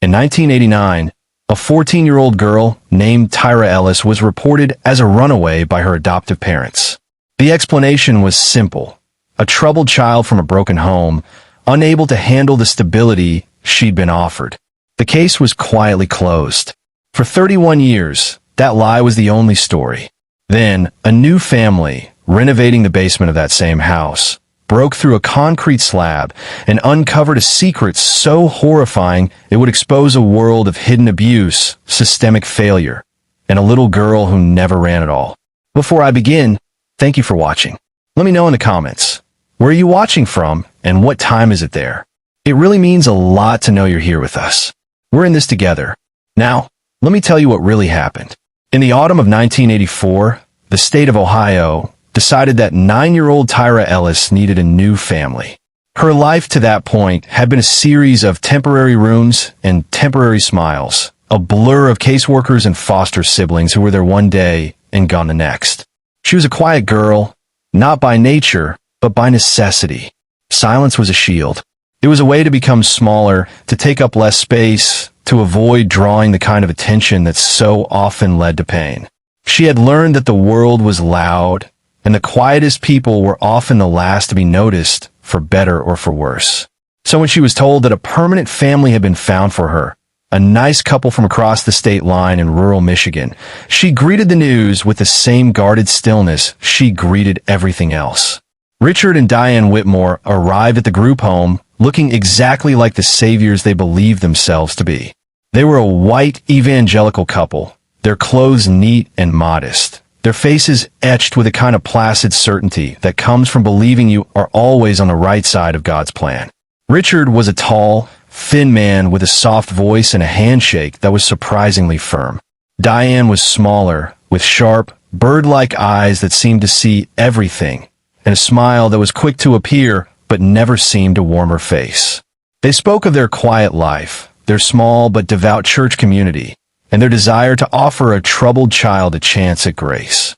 In 1989, a 14-year-old girl named Tyra Ellis was reported as a runaway by her adoptive parents. The explanation was simple: a troubled child from a broken home, unable to handle the stability she'd been offered. The case was quietly closed. For 31 years, that lie was the only story. Then, a new family, renovating the basement of that same house, broke through a concrete slab and uncovered a secret so horrifying it would expose a world of hidden abuse, systemic failure, and a little girl who never ran at all. Before I begin, thank you for watching. Let me know in the comments, where are you watching from and what time is it there? It really means a lot to know you're here with us. We're in this together. Now, let me tell you what really happened. In the autumn of 1984, the state of Ohio decided that 9-year-old Tyra Ellis needed a new family. Her life to that point had been a series of temporary rooms and temporary smiles, a blur of caseworkers and foster siblings who were there one day and gone the next. She was a quiet girl, not by nature, but by necessity. Silence was a shield. It was a way to become smaller, to take up less space, to avoid drawing the kind of attention that so often led to pain. She had learned that the world was loud, and the quietest people were often the last to be noticed, for better or for worse. So when she was told that a permanent family had been found for her, a nice couple from across the state line in rural Michigan, she greeted the news with the same guarded stillness she greeted everything else. Richard and Diane Whitmore arrived at the group home looking exactly like the saviors they believed themselves to be. They were a white evangelical couple, their clothes neat and modest, their faces etched with a kind of placid certainty that comes from believing you are always on the right side of God's plan. Richard was a tall, thin man with a soft voice and a handshake that was surprisingly firm. Diane was smaller, with sharp, bird-like eyes that seemed to see everything, and a smile that was quick to appear but never seemed to warm her face. They spoke of their quiet life, their small but devout church community, and their desire to offer a troubled child a chance at grace.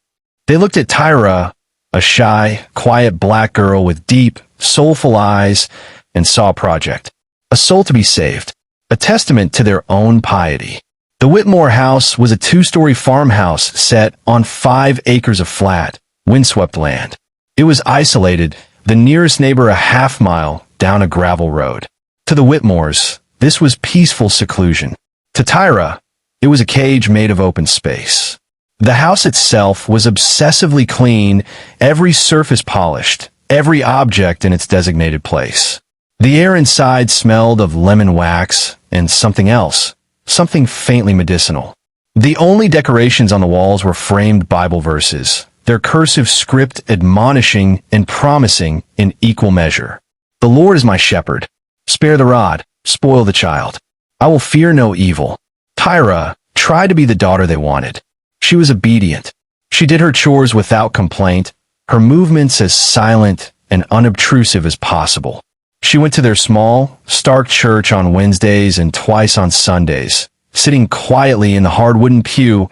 They looked at Tyra, a shy, quiet black girl with deep, soulful eyes, and saw a project, a soul to be saved, a testament to their own piety. The Whitmore house was a 2-story farmhouse set on 5 acres of flat, windswept land. It was isolated, the nearest neighbor a half-mile down a gravel road. To the Whitmores, this was peaceful seclusion. To Tyra, it was a cage made of open space. The house itself was obsessively clean, every surface polished, every object in its designated place. The air inside smelled of lemon wax and something else, something faintly medicinal. The only decorations on the walls were framed Bible verses, their cursive script admonishing and promising in equal measure. The Lord is my shepherd. Spare the rod, spoil the child. I will fear no evil. Tyra tried to be the daughter they wanted. She was obedient. She did her chores without complaint, her movements as silent and unobtrusive as possible. She went to their small, stark church on Wednesdays and twice on Sundays, sitting quietly in the hard wooden pew,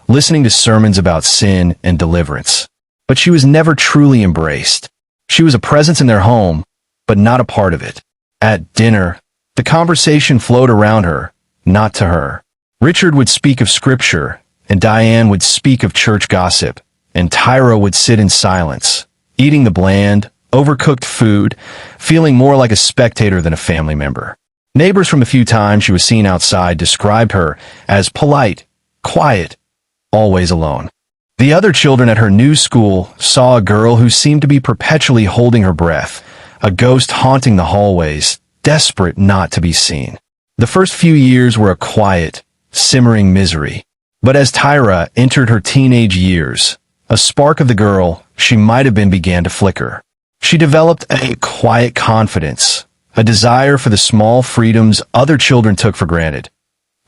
listening to sermons about sin and deliverance. But she was never truly embraced. She was a presence in their home, but not a part of it. At dinner, the conversation flowed around her, not to her. Richard would speak of scripture, and Diane would speak of church gossip, and Tyra would sit in silence, eating the bland, overcooked food, feeling more like a spectator than a family member. Neighbors from the few times she was seen outside described her as polite, quiet, always alone. The other children at her new school saw a girl who seemed to be perpetually holding her breath, a ghost haunting the hallways, desperate not to be seen. The first few years were a quiet, simmering misery. But as Tyra entered her teenage years, a spark of the girl she might have been began to flicker. She developed a quiet confidence, a desire for the small freedoms other children took for granted.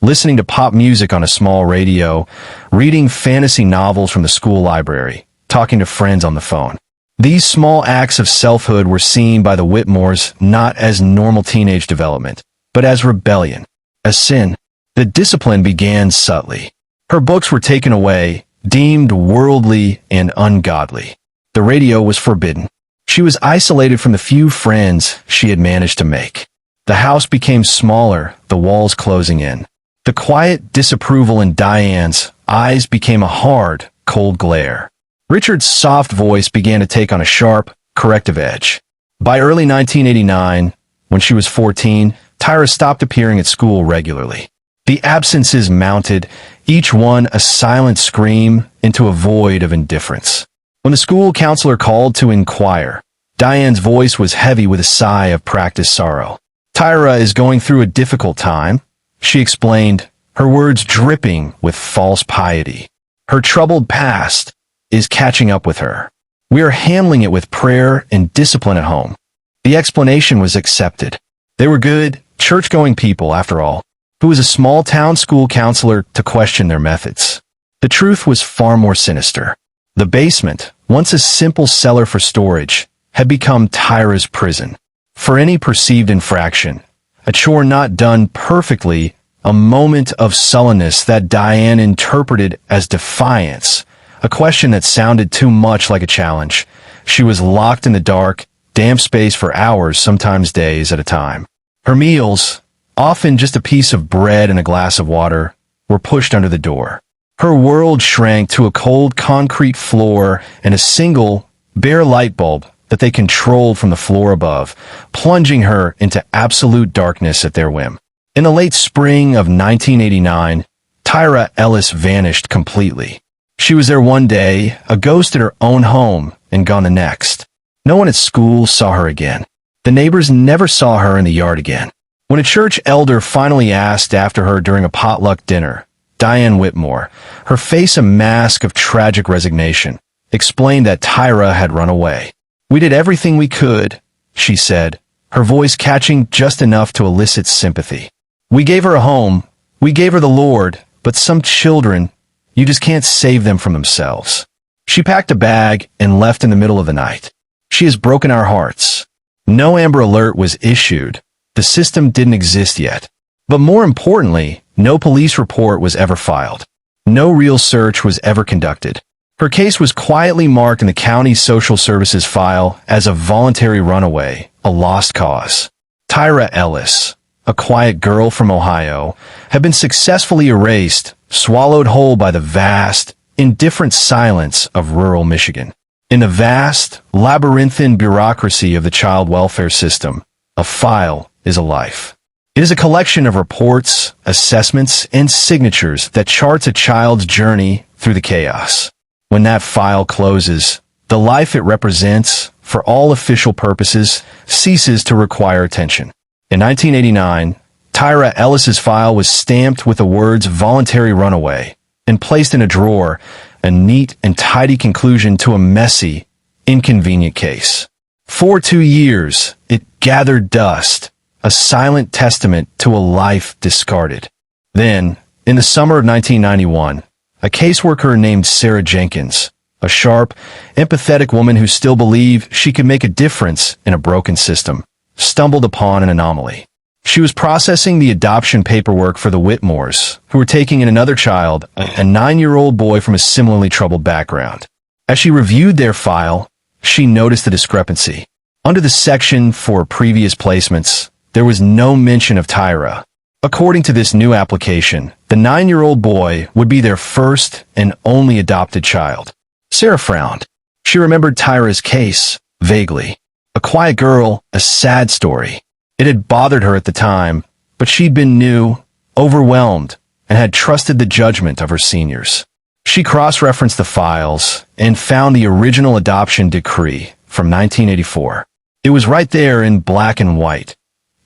Listening to pop music on a small radio, reading fantasy novels from the school library, talking to friends on the phone. These small acts of selfhood were seen by the Whitmores not as normal teenage development, but as rebellion, as sin. The discipline began subtly. Her books were taken away, deemed worldly and ungodly. The radio was forbidden. She was isolated from the few friends she had managed to make. The house became smaller, the walls closing in. The quiet disapproval in Diane's eyes became a hard, cold glare. Richard's soft voice began to take on a sharp, corrective edge. By early 1989, when she was 14, Tyra stopped appearing at school regularly. The absences mounted, each one a silent scream into a void of indifference. When the school counselor called to inquire, Diane's voice was heavy with a sigh of practiced sorrow. "Tyra is going through a difficult time," she explained, her words dripping with false piety. "Her troubled past is catching up with her. We are handling it with prayer and discipline at home." The explanation was accepted. They were good, church-going people, after all. Who was a small-town school counselor to question their methods? The truth was far more sinister. The basement, once a simple cellar for storage, had become Tyra's prison. For any perceived infraction, a chore not done perfectly, a moment of sullenness that Diane interpreted as defiance, a question that sounded too much like a challenge, she was locked in the dark, damp space for hours, sometimes days at a time. Her meals, often just a piece of bread and a glass of water, were pushed under the door. Her world shrank to a cold concrete floor and a single, bare light bulb that they controlled from the floor above, plunging her into absolute darkness at their whim. In the late spring of 1989, Tyra Ellis vanished completely. She was there one day, a ghost at her own home, and gone the next. No one at school saw her again. The neighbors never saw her in the yard again. When a church elder finally asked after her during a potluck dinner, Diane Whitmore, her face a mask of tragic resignation, explained that Tyra had run away. "We did everything we could," she said, her voice catching just enough to elicit sympathy. "We gave her a home, we gave her the Lord, but some children, you just can't save them from themselves." She packed a bag and left in the middle of the night. "She has broken our hearts." No Amber Alert was issued. The system didn't exist yet. But more importantly, no police report was ever filed. No real search was ever conducted. Her case was quietly marked in the county social services file as a voluntary runaway, a lost cause. Tyra Ellis, a quiet girl from Ohio, had been successfully erased, swallowed whole by the vast, indifferent silence of rural Michigan. In the vast, labyrinthine bureaucracy of the child welfare system, a file is a life. It is a collection of reports, assessments, and signatures that charts a child's journey through the chaos. When that file closes, the life it represents, for all official purposes, ceases to require attention. In 1989, Tyra Ellis's file was stamped with the words "voluntary runaway" and placed in a drawer, a neat and tidy conclusion to a messy, inconvenient case. For 2 years, it gathered dust, a silent testament to a life discarded. Then, in the summer of 1991, a caseworker named Sarah Jenkins, a sharp, empathetic woman who still believed she could make a difference in a broken system, stumbled upon an anomaly. She was processing the adoption paperwork for the Whitmores, who were taking in another child, a 9-year-old boy from a similarly troubled background. As she reviewed their file, she noticed the discrepancy. Under the section for previous placements, there was no mention of Tyra. According to this new application, the 9-year-old boy would be their first and only adopted child. Sarah frowned. She remembered Tyra's case, vaguely. A quiet girl, a sad story. It had bothered her at the time, but she'd been new, overwhelmed, and had trusted the judgment of her seniors. She cross-referenced the files and found the original adoption decree from 1984. It was right there in black and white.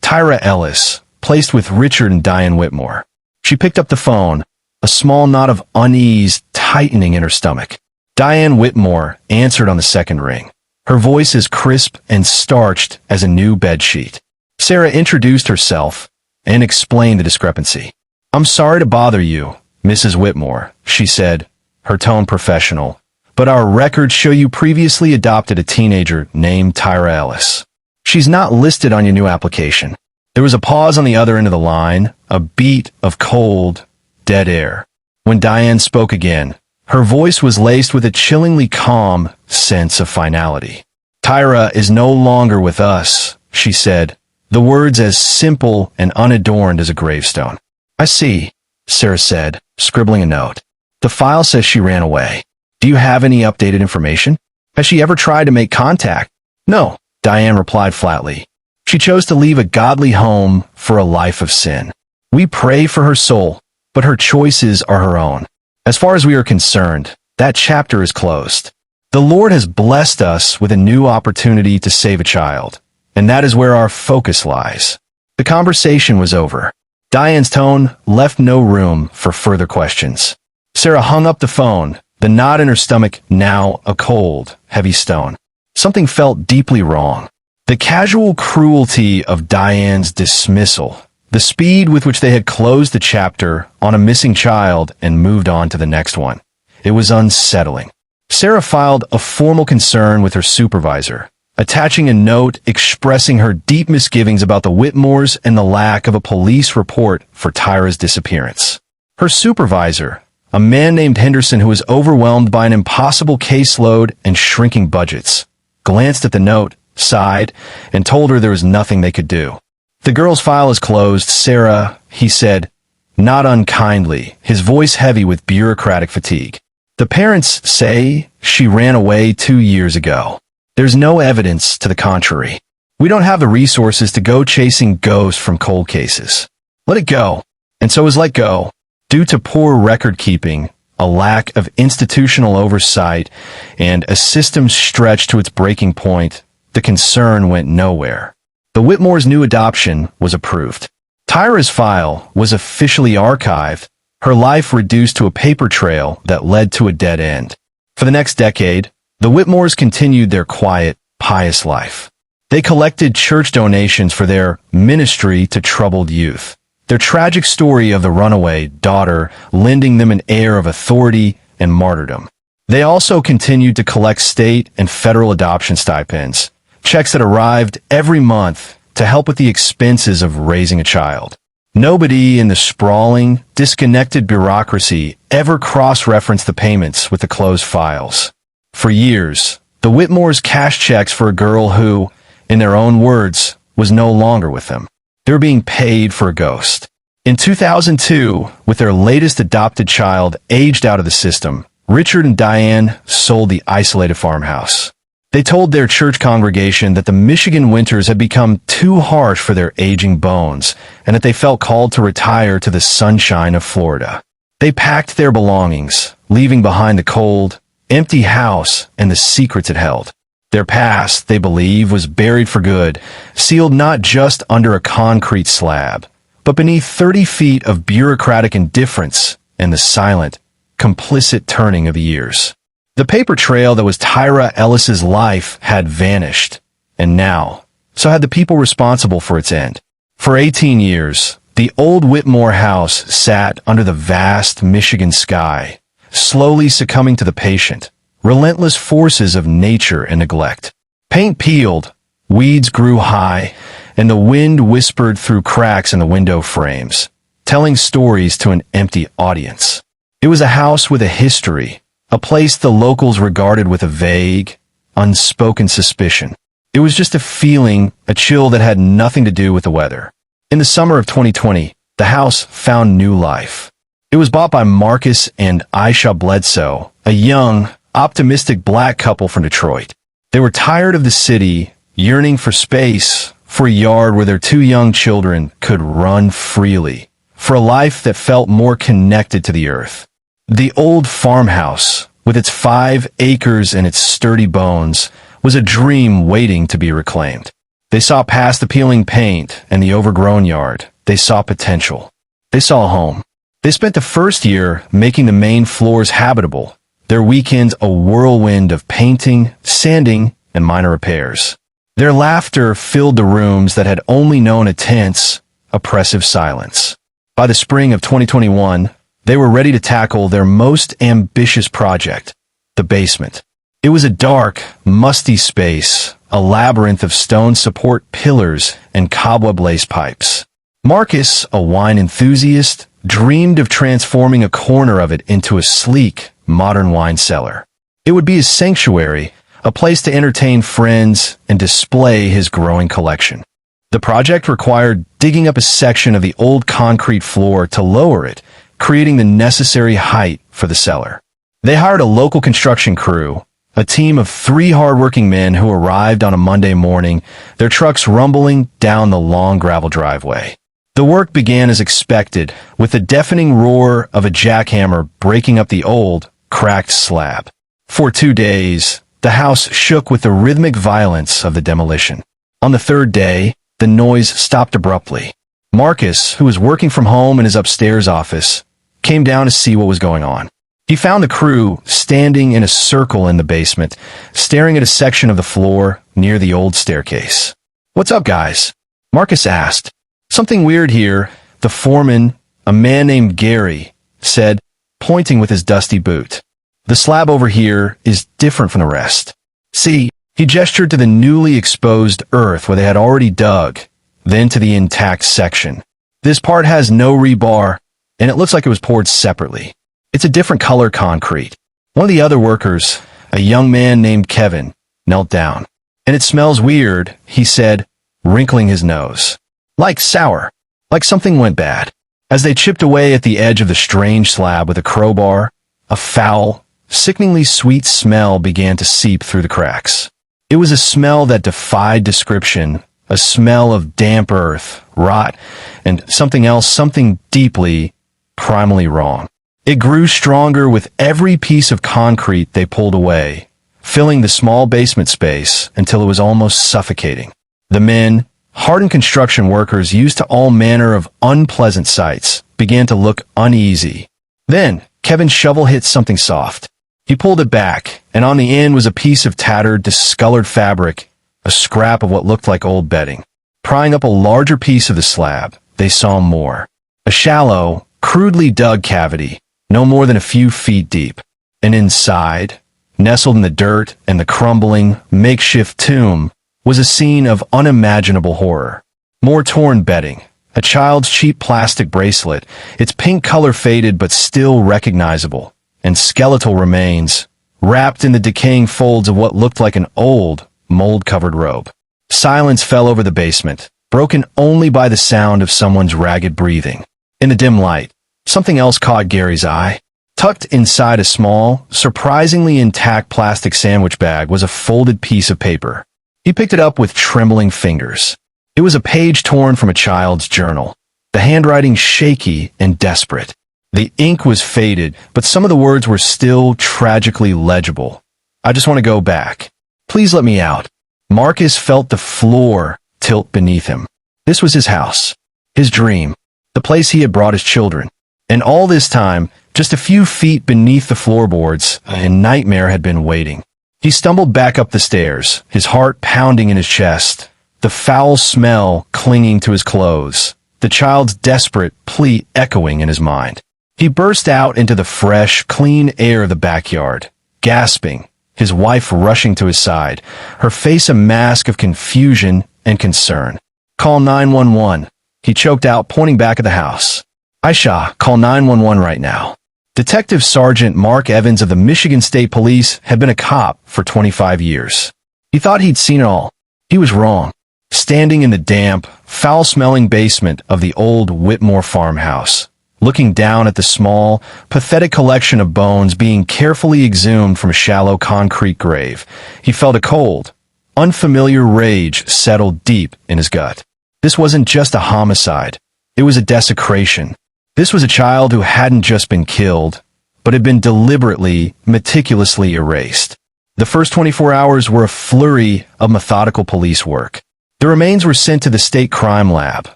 Tyra Ellis, placed with Richard and Diane Whitmore. She picked up the phone, a small knot of unease tightening in her stomach. Diane Whitmore answered on the second ring, her voice as crisp and starched as a new bedsheet. Sarah introduced herself and explained the discrepancy. "I'm sorry to bother you, Mrs. Whitmore," she said, her tone professional, "but our records show you previously adopted a teenager named Tyra Ellis. She's not listed on your new application." There was a pause on the other end of the line, a beat of cold, dead air. When Diane spoke again, her voice was laced with a chillingly calm sense of finality. "Tyra is no longer with us," she said, the words as simple and unadorned as a gravestone. "I see," Sarah said, scribbling a note. "The file says she ran away. Do you have any updated information? Has she ever tried to make contact?" "No," Diane replied flatly. "She chose to leave a godly home for a life of sin. We pray for her soul, but her choices are her own. As far as we are concerned, that chapter is closed. The Lord has blessed us with a new opportunity to save a child, and that is where our focus lies." The conversation was over. Diane's tone left no room for further questions. Sarah hung up the phone, the knot in her stomach now a cold, heavy stone. Something felt deeply wrong. The casual cruelty of Diane's dismissal, the speed with which they had closed the chapter on a missing child and moved on to the next one. It was unsettling. Sarah filed a formal concern with her supervisor, attaching a note expressing her deep misgivings about the Whitmores and the lack of a police report for Tyra's disappearance. Her supervisor, a man named Henderson who was overwhelmed by an impossible caseload and shrinking budgets, glanced at the note, sighed, and told her there was nothing they could do. "The girl's file is closed, Sarah," he said, not unkindly, his voice heavy with bureaucratic fatigue. "The parents say she ran away 2 years ago. There's no evidence to the contrary. We don't have the resources to go chasing ghosts from cold cases. Let it go." And so it was let go. Due to poor record keeping, a lack of institutional oversight, and a system stretched to its breaking point, the concern went nowhere. The Whitmore's new adoption was approved. Tyra's file was officially archived, her life reduced to a paper trail that led to a dead end. For the next decade, the Whitmores continued their quiet, pious life. They collected church donations for their ministry to troubled youth, their tragic story of the runaway daughter lending them an air of authority and martyrdom. They also continued to collect state and federal adoption stipends, checks that arrived every month to help with the expenses of raising a child. Nobody in the sprawling, disconnected bureaucracy ever cross-referenced the payments with the closed files. For years, the Whitmores cashed checks for a girl who, in their own words, was no longer with them. They were being paid for a ghost. In 2002, with their latest adopted child aged out of the system, Richard and Diane sold the isolated farmhouse. They told their church congregation that the Michigan winters had become too harsh for their aging bones and that they felt called to retire to the sunshine of Florida. They packed their belongings, leaving behind the cold, empty house and the secrets it held. Their past, they believe, was buried for good, sealed not just under a concrete slab, but beneath 30 feet of bureaucratic indifference and the silent, complicit turning of years. The paper trail that was Tyra Ellis's life had vanished, and now, so had the people responsible for its end. For 18 years, the old Whitmore house sat under the vast Michigan sky, slowly succumbing to the patient, relentless forces of nature and neglect. Paint peeled, weeds grew high, and the wind whispered through cracks in the window frames, telling stories to an empty audience. It was a house with a history, a place the locals regarded with a vague, unspoken suspicion. It was just a feeling, a chill that had nothing to do with the weather. In the summer of 2020, the house found new life. It was bought by Marcus and Aisha Bledsoe, a young, optimistic black couple from Detroit. They were tired of the city, yearning for space, for a yard where their 2 young children could run freely, for a life that felt more connected to the earth. The old farmhouse, with its 5 acres and its sturdy bones, was a dream waiting to be reclaimed. They saw past the peeling paint and the overgrown yard. They saw potential. They saw a home. They spent the first year making the main floors habitable, their weekends a whirlwind of painting, sanding, and minor repairs. Their laughter filled the rooms that had only known a tense, oppressive silence. By the spring of 2021, they were ready to tackle their most ambitious project, the basement. It was a dark, musty space, a labyrinth of stone support pillars and cobweb-laced pipes. Marcus, a wine enthusiast, dreamed of transforming a corner of it into a sleek, modern wine cellar. It would be a sanctuary, a place to entertain friends and display his growing collection. The project required digging up a section of the old concrete floor to lower it, creating the necessary height for the cellar. They hired a local construction crew, a team of 3 hardworking men who arrived on a Monday morning, their trucks rumbling down the long gravel driveway. The work began as expected, with the deafening roar of a jackhammer breaking up the old, cracked slab. For 2 days, the house shook with the rhythmic violence of the demolition. On the 3rd day, the noise stopped abruptly. Marcus, who was working from home in his upstairs office, came down to see what was going on. He found the crew standing in a circle in the basement, staring at a section of the floor near the old staircase. "What's up, guys?" Marcus asked. "Something weird here," the foreman, a man named Gary, said, pointing with his dusty boot. "The slab over here is different from the rest. See," he gestured to the newly exposed earth where they had already dug, then to the intact section. "This part has no rebar, and it looks like it was poured separately. It's a different color concrete." One of the other workers, a young man named Kevin, knelt down. "And it smells weird," he said, wrinkling his nose. "Like sour. Like something went bad." As they chipped away at the edge of the strange slab with a crowbar, a foul, sickeningly sweet smell began to seep through the cracks. It was a smell that defied description, a smell of damp earth, rot, and something else, something deeply, primally wrong. It grew stronger with every piece of concrete they pulled away, filling the small basement space until it was almost suffocating. The men, hardened construction workers used to all manner of unpleasant sights, began to look uneasy. Then, Kevin's shovel hit something soft. He pulled it back, and on the end was a piece of tattered, discolored fabric, a scrap of what looked like old bedding. Prying up a larger piece of the slab, they saw more. A shallow, crudely dug cavity, no more than a few feet deep. And inside, nestled in the dirt and the crumbling, makeshift tomb, was a scene of unimaginable horror. More torn bedding, a child's cheap plastic bracelet, its pink color faded but still recognizable, and skeletal remains, wrapped in the decaying folds of what looked like an old, mold-covered robe. Silence fell over the basement, broken only by the sound of someone's ragged breathing. In the dim light, something else caught Gary's eye. Tucked inside a small, surprisingly intact plastic sandwich bag was a folded piece of paper. He picked it up with trembling fingers. It was a page torn from a child's journal, the handwriting shaky and desperate. The ink was faded, but some of the words were still tragically legible. "I just want to go back. Please let me out." Marcus felt the floor tilt beneath him. This was his house, his dream, the place he had brought his children. And all this time, just a few feet beneath the floorboards, a nightmare had been waiting. He stumbled back up the stairs, his heart pounding in his chest, the foul smell clinging to his clothes, the child's desperate plea echoing in his mind. He burst out into the fresh, clean air of the backyard, gasping, his wife rushing to his side, her face a mask of confusion and concern. "Call 911, he choked out, pointing back at the house. "Aisha, call 911 right now." Detective Sergeant Mark Evans of the Michigan State Police had been a cop for 25 years. He thought he'd seen it all. He was wrong. Standing in the damp, foul-smelling basement of the old Whitmore farmhouse, looking down at the small, pathetic collection of bones being carefully exhumed from a shallow concrete grave, he felt a cold, unfamiliar rage settle deep in his gut. This wasn't just a homicide. It was a desecration. This was a child who hadn't just been killed, but had been deliberately, meticulously erased. The first 24 hours were a flurry of methodical police work. The remains were sent to the state crime lab,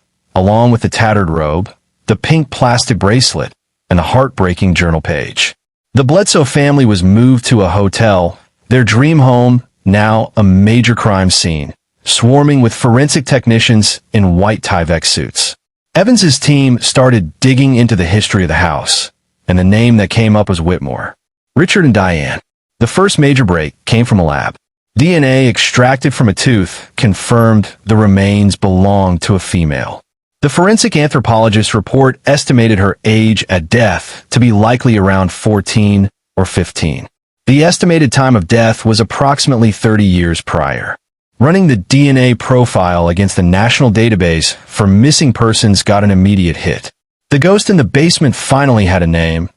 along with the tattered robe, the pink plastic bracelet, and the heartbreaking journal page. The Bledsoe family was moved to a hotel, their dream home, now a major crime scene, swarming with forensic technicians in white Tyvek suits. Evans's team started digging into the history of the house, and the name that came up was Whitmore. Richard and Diane. The first major break came from a lab. DNA extracted from a tooth confirmed the remains belonged to a female. The forensic anthropologist's report estimated her age at death to be likely around 14 or 15. The estimated time of death was approximately 30 years prior. Running the DNA profile against the national database for missing persons got an immediate hit. The ghost in the basement finally had a name.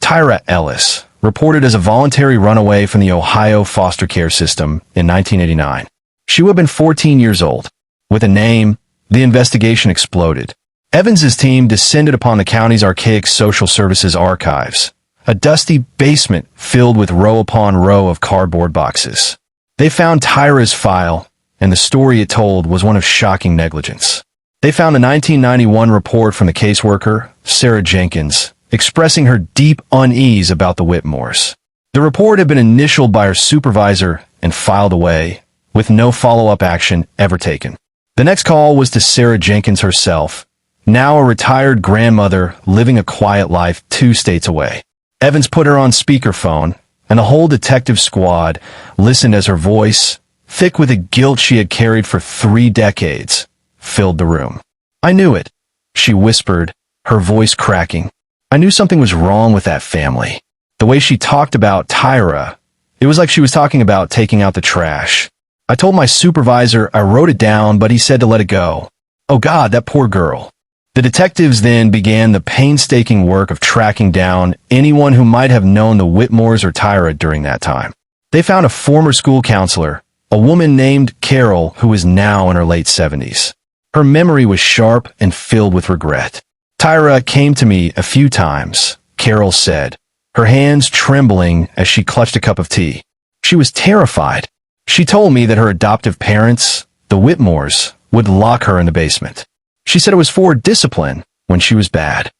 Tyra Ellis, reported as a voluntary runaway from the Ohio foster care system in 1989. She would have been 14 years old. With a name, the investigation exploded. Evans's team descended upon the county's archaic social services archives, a dusty basement filled with row upon row of cardboard boxes. They found Tyra's file, and the story it told was one of shocking negligence. They found a 1991 report from the caseworker, Sarah Jenkins, expressing her deep unease about the Whitmores. The report had been initialed by her supervisor and filed away, with no follow-up action ever taken. The next call was to Sarah Jenkins herself, now a retired grandmother living a quiet life 2 states away. Evans put her on speakerphone, and the whole detective squad listened as her voice, thick with the guilt she had carried for 3 decades, filled the room. "I knew it," she whispered, her voice cracking. "I knew something was wrong with that family. The way she talked about Tyra, it was like she was talking about taking out the trash. I told my supervisor I wrote it down, but he said to let it go. Oh God, that poor girl." The detectives then began the painstaking work of tracking down anyone who might have known the Whitmores or Tyra during that time. They found a former school counselor, a woman named Carol who was now in her late 70s. Her memory was sharp and filled with regret. "Tyra came to me a few times," Carol said, her hands trembling as she clutched a cup of tea. She was terrified. She told me that her adoptive parents, the Whitmores, would lock her in the basement. She said it was for discipline when she was bad.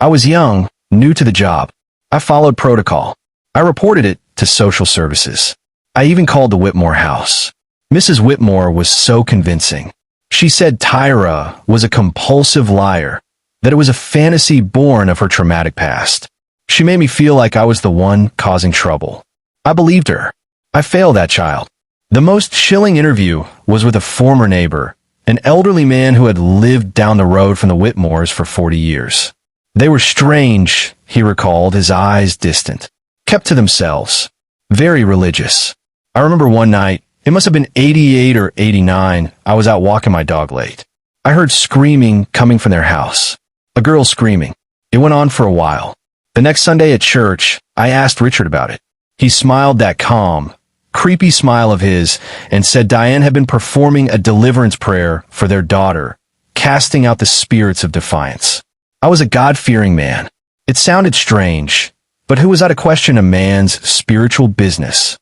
I was young, new to the job. I followed protocol. I reported it to social services. I even called the Whitmore house. Mrs. Whitmore was so convincing. She said Tyra was a compulsive liar, that it was a fantasy born of her traumatic past. She made me feel like I was the one causing trouble. I believed her. I failed that child. The most chilling interview was with a former neighbor, an elderly man who had lived down the road from the Whitmores for 40 years. They were strange, he recalled, his eyes distant, kept to themselves, very religious. I remember one night, it must have been 88 or 89, I was out walking my dog late. I heard screaming coming from their house. A girl screaming. It went on for a while. The next Sunday at church, I asked Richard about it. He smiled that calm, creepy smile of his and said Diane had been performing a deliverance prayer for their daughter, casting out the spirits of defiance. I was a God-fearing man. It sounded strange, but who was I to question a man's spiritual business?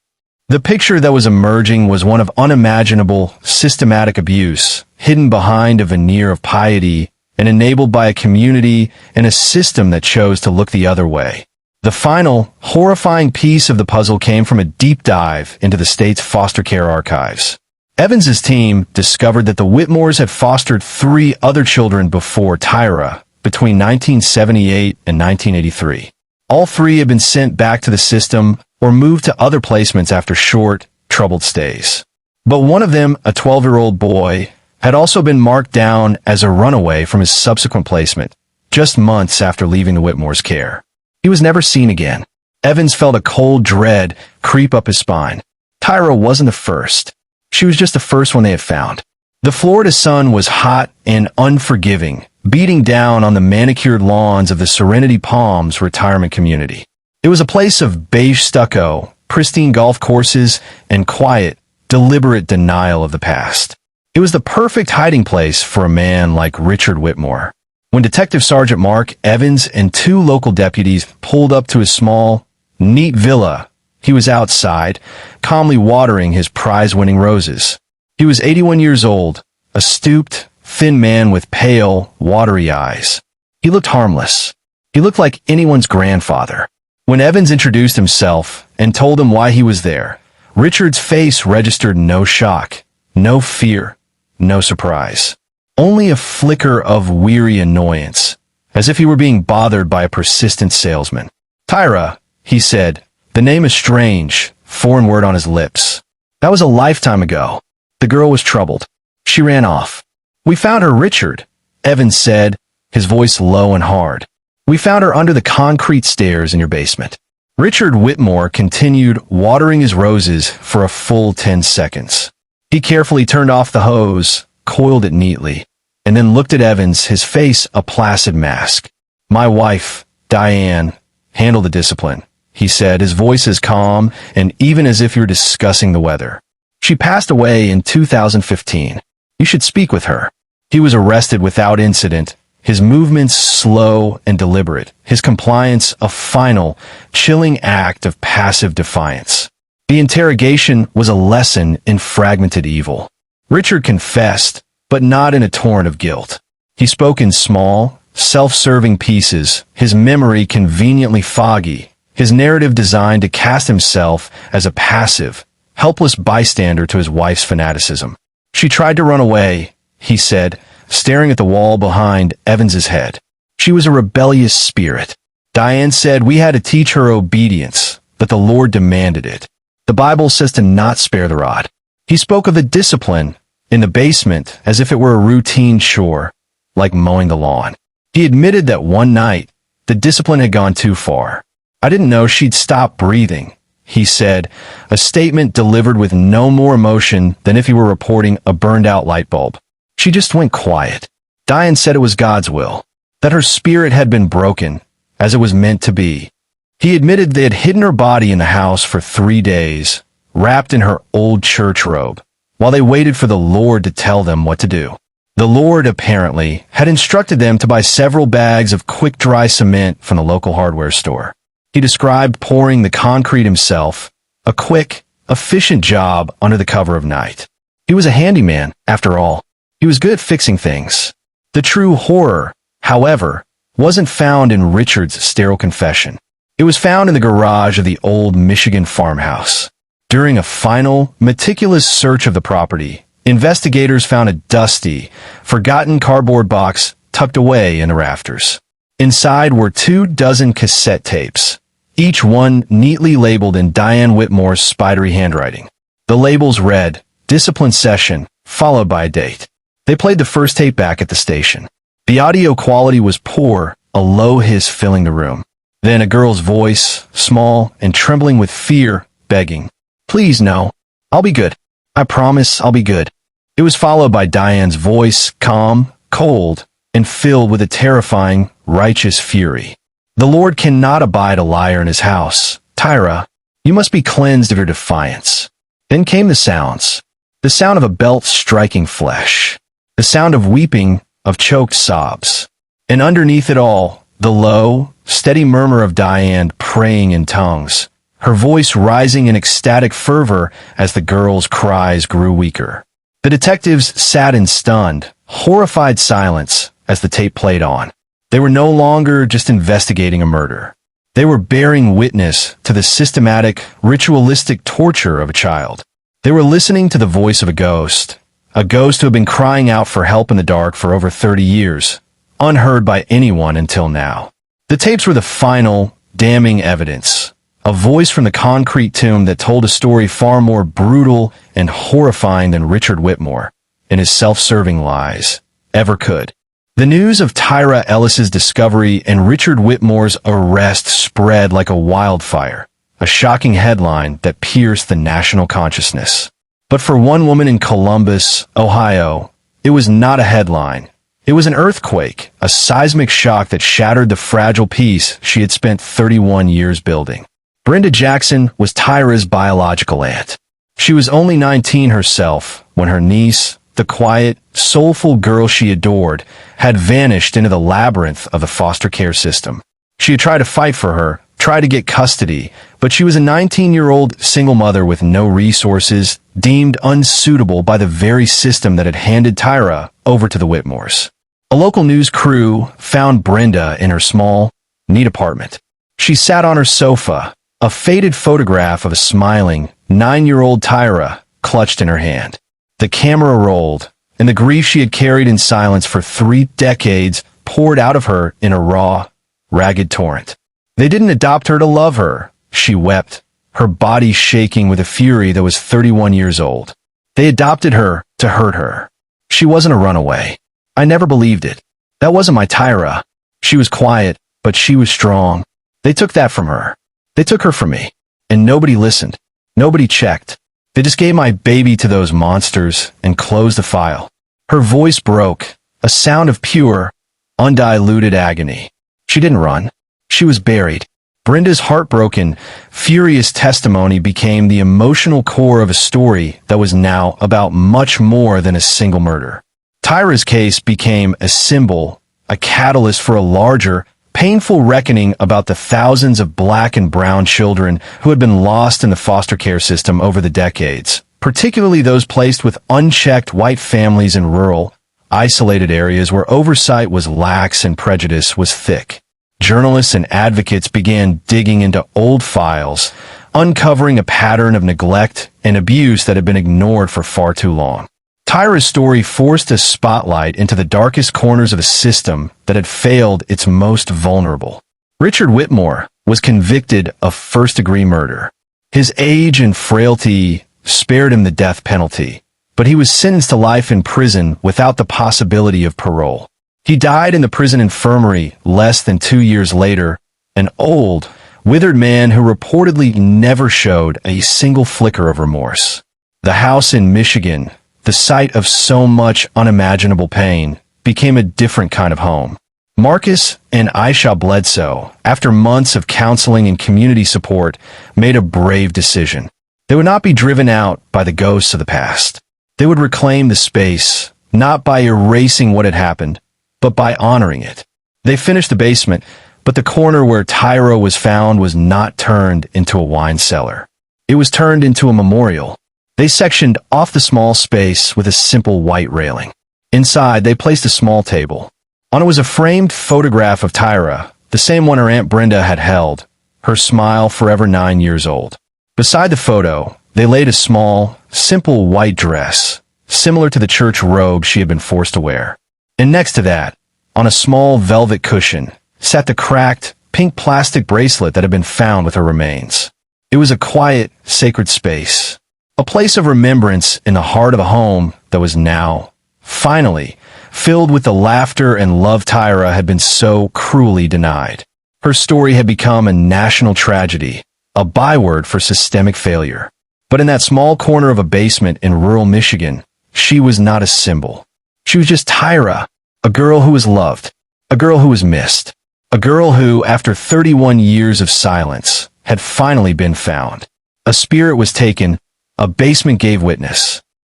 The picture that was emerging was one of unimaginable, systematic abuse, hidden behind a veneer of piety and enabled by a community and a system that chose to look the other way. The final, horrifying piece of the puzzle came from a deep dive into the state's foster care archives. Evans's team discovered that the Whitmores had fostered 3 other children before Tyra between 1978 and 1983. All 3 had been sent back to the system or moved to other placements after short, troubled stays. But one of them, a 12-year-old boy, had also been marked down as a runaway from his subsequent placement, just months after leaving the Whitmores' care. He was never seen again. Evans felt a cold dread creep up his spine. Tyra wasn't the first. She was just the first one they had found. The Florida sun was hot and unforgiving, beating down on the manicured lawns of the Serenity Palms retirement community. It was a place of beige stucco, pristine golf courses, and quiet, deliberate denial of the past. It was the perfect hiding place for a man like Richard Whitmore. When Detective Sergeant Mark Evans and 2 local deputies pulled up to his small, neat villa, he was outside, calmly watering his prize-winning roses. He was 81 years old, a stooped, thin man with pale, watery eyes. He looked harmless. He looked like anyone's grandfather. When Evans introduced himself and told him why he was there, Richard's face registered no shock, no fear, no surprise. Only a flicker of weary annoyance, as if he were being bothered by a persistent salesman. "Tyra," he said, the name is strange, foreign word on his lips. "That was a lifetime ago." The girl was troubled. She ran off. "We found her, Richard," Evans said, his voice low and hard. "We found her under the concrete stairs in your basement." Richard Whitmore continued watering his roses for a full 10 seconds. He carefully turned off the hose, coiled it neatly, and then looked at Evans, his face a placid mask. "My wife, Diane, handled the discipline," he said, his voice as calm and even as if you're discussing the weather. "She passed away in 2015. You should speak with her." He was arrested without incident, his movements slow and deliberate, his compliance a final, chilling act of passive defiance. The interrogation was a lesson in fragmented evil. Richard confessed, but not in a torrent of guilt. He spoke in small, self-serving pieces, his memory conveniently foggy, his narrative designed to cast himself as a passive, helpless bystander to his wife's fanaticism. "She tried to run away," he said, staring at the wall behind Evans's head. "She was a rebellious spirit." Diane said, "We had to teach her obedience, but the Lord demanded it. The Bible says to not spare the rod." He spoke of the discipline in the basement as if it were a routine chore, like mowing the lawn. He admitted that one night, the discipline had gone too far. "I didn't know she'd stop breathing," he said, a statement delivered with no more emotion than if he were reporting a burned-out light bulb. "She just went quiet." Diane said it was God's will, that her spirit had been broken, as it was meant to be. He admitted they had hidden her body in the house for 3 days, wrapped in her old church robe, while they waited for the Lord to tell them what to do. The Lord, apparently, had instructed them to buy several bags of quick-dry cement from the local hardware store. He described pouring the concrete himself, a quick, efficient job under the cover of night. He was a handyman, after all. He was good at fixing things. The true horror, however, wasn't found in Richard's sterile confession. It was found in the garage of the old Michigan farmhouse. During a final, meticulous search of the property, investigators found a dusty, forgotten cardboard box tucked away in the rafters. Inside were 24 cassette tapes, each one neatly labeled in Diane Whitmore's spidery handwriting. The labels read, "Discipline Session," followed by a date. They played the first tape back at the station. The audio quality was poor, a low hiss filling the room. Then a girl's voice, small and trembling with fear, begging, "Please no, I'll be good. I promise I'll be good." It was followed by Diane's voice, calm, cold, and filled with a terrifying, righteous fury. "The Lord cannot abide a liar in his house. Tyra, you must be cleansed of your defiance." Then came the sounds. The sound of a belt striking flesh. The sound of weeping, of choked sobs. And underneath it all, the low, steady murmur of Diane praying in tongues, her voice rising in ecstatic fervor as the girl's cries grew weaker. The detectives sat in stunned, horrified silence as the tape played on. They were no longer just investigating a murder. They were bearing witness to the systematic, ritualistic torture of a child. They were listening to the voice of a ghost who had been crying out for help in the dark for over 30 years, unheard by anyone until now. The tapes were the final, damning evidence, a voice from the concrete tomb that told a story far more brutal and horrifying than Richard Whitmore, in his self-serving lies, ever could. The news of Tyra Ellis's discovery and Richard Whitmore's arrest spread like a wildfire, a shocking headline that pierced the national consciousness. But for one woman in Columbus, Ohio, it was not a headline. It was an earthquake, a seismic shock that shattered the fragile peace she had spent 31 years building. Brenda Jackson was Tyra's biological aunt. She was only 19 herself when her niece, the quiet, soulful girl she adored, had vanished into the labyrinth of the foster care system. She had tried to fight for her, tried to get custody, but she was a 19-year-old single mother with no resources, deemed unsuitable by the very system that had handed Tyra over to the Whitmores. A local news crew found Brenda in her small, neat apartment. She sat on her sofa, a faded photograph of a smiling, 9-year-old Tyra clutched in her hand. The camera rolled, and the grief she had carried in silence for 3 decades poured out of her in a raw, ragged torrent. They didn't adopt her to love her, she wept, her body shaking with a fury that was 31 years old. They adopted her to hurt her. She wasn't a runaway. I never believed it. That wasn't my Tyra. She was quiet, but she was strong. They took that from her. They took her from me. And nobody listened. Nobody checked. They just gave my baby to those monsters and closed the file. Her voice broke, a sound of pure, undiluted agony. She didn't run. She was buried. Brenda's heartbroken, furious testimony became the emotional core of a story that was now about much more than a single murder. Tyra's case became a symbol, a catalyst for a larger, painful reckoning about the thousands of black and brown children who had been lost in the foster care system over the decades, particularly those placed with unchecked white families in rural, isolated areas where oversight was lax and prejudice was thick. Journalists and advocates began digging into old files, uncovering a pattern of neglect and abuse that had been ignored for far too long. Tyra's story forced a spotlight into the darkest corners of a system that had failed its most vulnerable. Richard Whitmore was convicted of first-degree murder. His age and frailty spared him the death penalty, but he was sentenced to life in prison without the possibility of parole. He died in the prison infirmary less than 2 years later, an old, withered man who reportedly never showed a single flicker of remorse. The house in Michigan, the site of so much unimaginable pain, became a different kind of home. Marcus and Aisha Bledsoe, after months of counseling and community support, made a brave decision. They would not be driven out by the ghosts of the past. They would reclaim the space, not by erasing what had happened, but by honoring it. They finished the basement, but the corner where Tyra was found was not turned into a wine cellar. It was turned into a memorial. They sectioned off the small space with a simple white railing. Inside, they placed a small table. On it was a framed photograph of Tyra, the same one her Aunt Brenda had held, her smile forever 9 years old. Beside the photo, they laid a small, simple white dress, similar to the church robe she had been forced to wear. And next to that, on a small velvet cushion, sat the cracked, pink plastic bracelet that had been found with her remains. It was a quiet, sacred space, a place of remembrance in the heart of a home that was now, finally, filled with the laughter and love Tyra had been so cruelly denied. Her story had become a national tragedy, a byword for systemic failure. But in that small corner of a basement in rural Michigan, she was not a symbol. She was just Tyra, a girl who was loved, a girl who was missed, a girl who, after 31 years of silence, had finally been found. A spirit was taken, a basement gave witness,